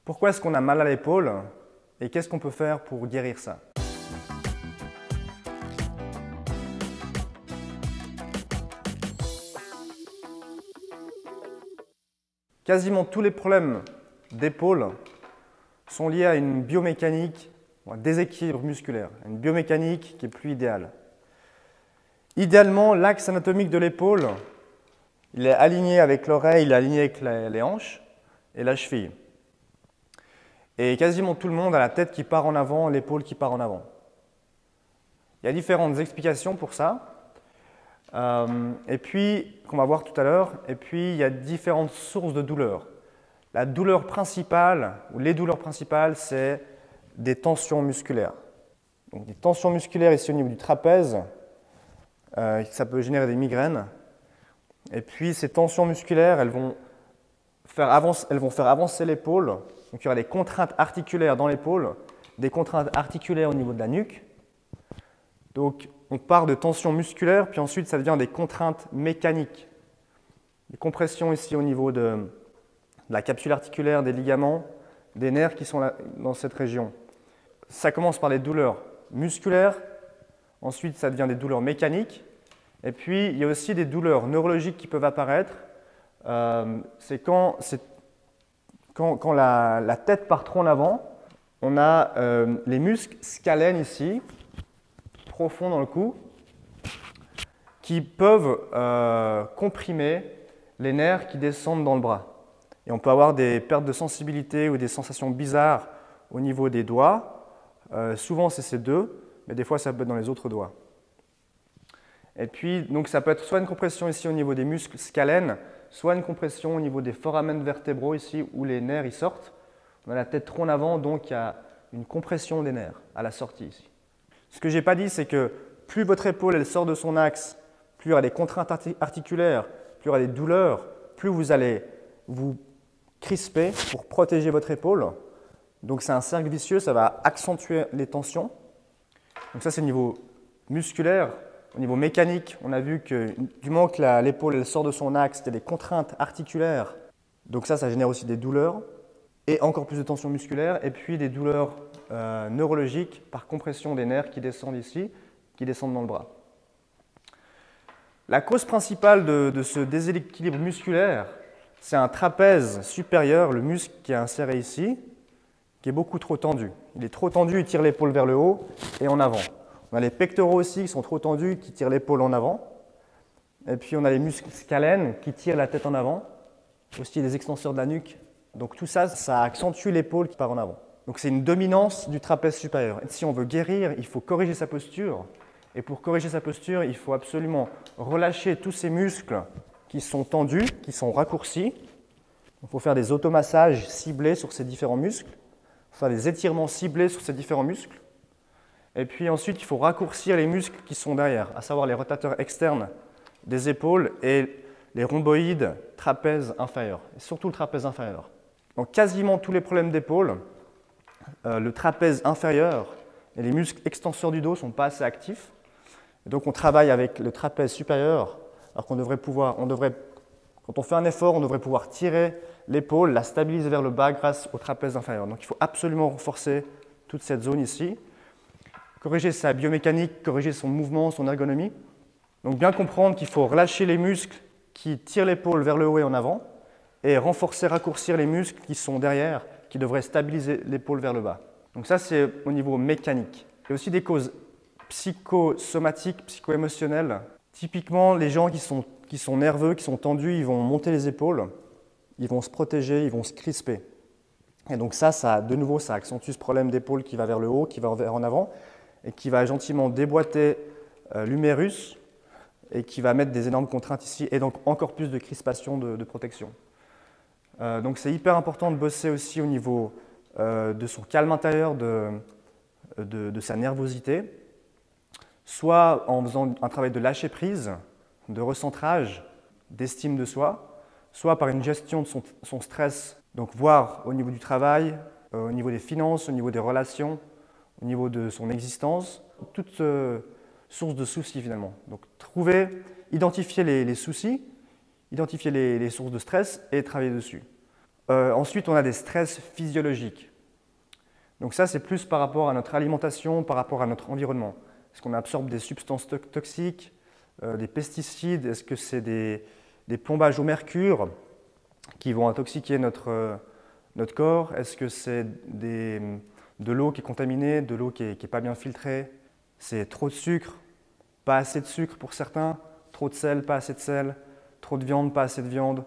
Pourquoi est-ce qu'on a mal à l'épaule et qu'est-ce qu'on peut faire pour guérir ça? Quasiment tous les problèmes d'épaule sont liés à une biomécanique, ou un déséquilibre musculaire, une biomécanique qui est plus idéale. Idéalement, l'axe anatomique de l'épaule, il est aligné avec l'oreille, il est aligné avec les hanches et la cheville. Et quasiment tout le monde a la tête qui part en avant, l'épaule qui part en avant. Il y a différentes explications pour ça. Et puis, qu'on va voir tout à l'heure, et puis il y a différentes sources de douleur. La douleur principale, ou les douleurs principales, c'est des tensions musculaires. Donc, des tensions musculaires ici au niveau du trapèze, ça peut générer des migraines. Et puis ces tensions musculaires, elles vont faire avancer l'épaule. Donc il y aura des contraintes articulaires dans l'épaule, des contraintes articulaires au niveau de la nuque. Donc on part de tensions musculaires, puis ensuite ça devient des contraintes mécaniques. Des compressions ici au niveau de la capsule articulaire, des ligaments, des nerfs qui sont là, dans cette région. Ça commence par les douleurs musculaires, ensuite ça devient des douleurs mécaniques, et puis il y a aussi des douleurs neurologiques qui peuvent apparaître. C'est quand la tête part trop en avant, on a les muscles scalènes ici, profonds dans le cou, qui peuvent comprimer les nerfs qui descendent dans le bras. Et on peut avoir des pertes de sensibilité ou des sensations bizarres au niveau des doigts. Souvent, c'est ces deux, mais des fois, ça peut être dans les autres doigts. Et puis, donc, ça peut être soit une compression ici au niveau des muscles scalènes, soit une compression au niveau des foramen vertébraux ici, où les nerfs ils sortent. On a la tête trop en avant, donc il y a une compression des nerfs à la sortie ici. Ce que je n'ai pas dit, c'est que plus votre épaule elle sort de son axe, plus il y aura des contraintes articulaires, plus il y aura des douleurs, plus vous allez vous crisper pour protéger votre épaule. Donc c'est un cercle vicieux, ça va accentuer les tensions. Donc ça c'est au niveau musculaire. Au niveau mécanique, on a vu que du moment que l'épaule sort de son axe, il y a des contraintes articulaires. Donc ça génère aussi des douleurs et encore plus de tension musculaire. Et puis des douleurs neurologiques par compression des nerfs qui descendent ici, qui descendent dans le bras. La cause principale de ce déséquilibre musculaire, c'est un trapèze supérieur, le muscle qui est inséré ici, qui est beaucoup trop tendu. Il est trop tendu, il tire l'épaule vers le haut et en avant. On a les pectoraux aussi qui sont trop tendus, qui tirent l'épaule en avant. Et puis on a les muscles scalènes qui tirent la tête en avant. Aussi les extenseurs de la nuque. Donc tout ça, ça accentue l'épaule qui part en avant. Donc c'est une dominance du trapèze supérieur. Et si on veut guérir, il faut corriger sa posture. Et pour corriger sa posture, il faut absolument relâcher tous ces muscles qui sont tendus, qui sont raccourcis. Il faut faire des automassages ciblés sur ces différents muscles. Il faut faire des étirements ciblés sur ces différents muscles. Et puis ensuite, il faut raccourcir les muscles qui sont derrière, à savoir les rotateurs externes des épaules et les rhomboïdes trapèze inférieur, et surtout le trapèze inférieur. Dans quasiment tous les problèmes d'épaule, le trapèze inférieur et les muscles extenseurs du dos ne sont pas assez actifs. Et donc on travaille avec le trapèze supérieur, alors qu'on devrait pouvoir, quand on fait un effort, on devrait pouvoir tirer l'épaule, la stabiliser vers le bas grâce au trapèze inférieur. Donc il faut absolument renforcer toute cette zone ici. Corriger sa biomécanique, corriger son mouvement, son ergonomie. Donc bien comprendre qu'il faut relâcher les muscles qui tirent l'épaule vers le haut et en avant et renforcer, raccourcir les muscles qui sont derrière, qui devraient stabiliser l'épaule vers le bas. Donc ça, c'est au niveau mécanique. Il y a aussi des causes psychosomatiques, psycho-émotionnelles. Typiquement, les gens qui sont nerveux, qui sont tendus, ils vont monter les épaules, ils vont se protéger, ils vont se crisper. Et donc ça de nouveau, ça accentue ce problème d'épaule qui va vers le haut, qui va vers en avant, et qui va gentiment déboîter l'humérus et qui va mettre des énormes contraintes ici et donc encore plus de crispation de protection. Donc c'est hyper important de bosser aussi au niveau de son calme intérieur, de sa nervosité, soit en faisant un travail de lâcher prise, de recentrage, d'estime de soi, soit par une gestion de son stress, donc voir au niveau du travail, au niveau des finances, au niveau des relations, au niveau de son existence, toute source de soucis finalement. Donc identifier les soucis, identifier les sources de stress et travailler dessus. Ensuite, on a des stress physiologiques. Donc ça, c'est plus par rapport à notre alimentation, par rapport à notre environnement. Est-ce qu'on absorbe des substances toxiques, des pesticides? Est-ce que c'est des plombages au mercure qui vont intoxiquer notre corps? Est-ce que c'est de l'eau qui est contaminée, de l'eau qui n'est pas bien filtrée? C'est trop de sucre, pas assez de sucre pour certains, trop de sel, pas assez de sel, trop de viande, pas assez de viande.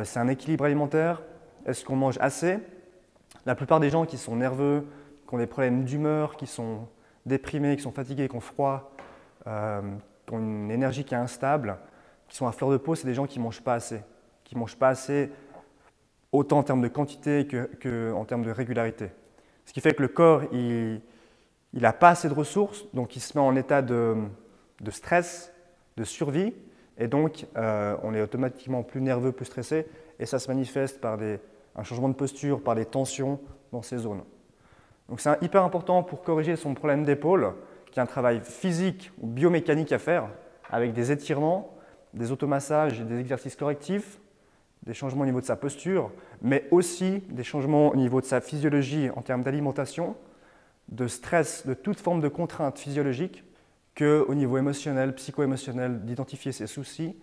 C'est un équilibre alimentaire. Est-ce qu'on mange assez? La plupart des gens qui sont nerveux, qui ont des problèmes d'humeur, qui sont déprimés, qui sont fatigués, qui ont froid, qui ont une énergie qui est instable, qui sont à fleur de peau, c'est des gens qui ne mangent pas assez. Qui ne mangent pas assez autant en termes de quantité qu'en termes de régularité. Ce qui fait que le corps, il n'a pas assez de ressources, donc il se met en état de stress, de survie, et donc on est automatiquement plus nerveux, plus stressé, et ça se manifeste par un changement de posture, par des tensions dans ces zones. Donc c'est hyper important pour corriger son problème d'épaule, qui est un travail physique ou biomécanique à faire, avec des étirements, des automassages et des exercices correctifs, des changements au niveau de sa posture, mais aussi des changements au niveau de sa physiologie en termes d'alimentation, de stress, de toute forme de contrainte physiologique, qu'au niveau émotionnel, psycho-émotionnel, d'identifier ses soucis,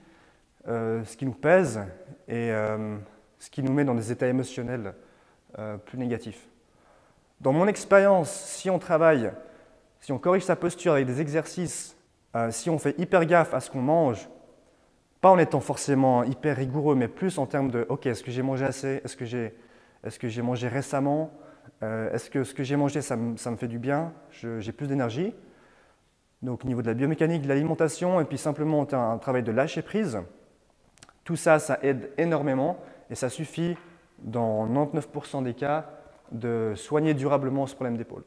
ce qui nous pèse et ce qui nous met dans des états émotionnels plus négatifs. Dans mon expérience, si on travaille, si on corrige sa posture avec des exercices, si on fait hyper gaffe à ce qu'on mange, pas en étant forcément hyper rigoureux, mais plus en termes de « ok, est-ce que j'ai mangé assez? Est-ce que j'ai mangé récemment? Est-ce que ce que j'ai mangé, ça me fait du bien? J'ai plus d'énergie ?» Donc au niveau de la biomécanique, de l'alimentation, et puis simplement un travail de lâcher prise, tout ça, ça aide énormément et ça suffit dans 99% des cas de soigner durablement ce problème d'épaule.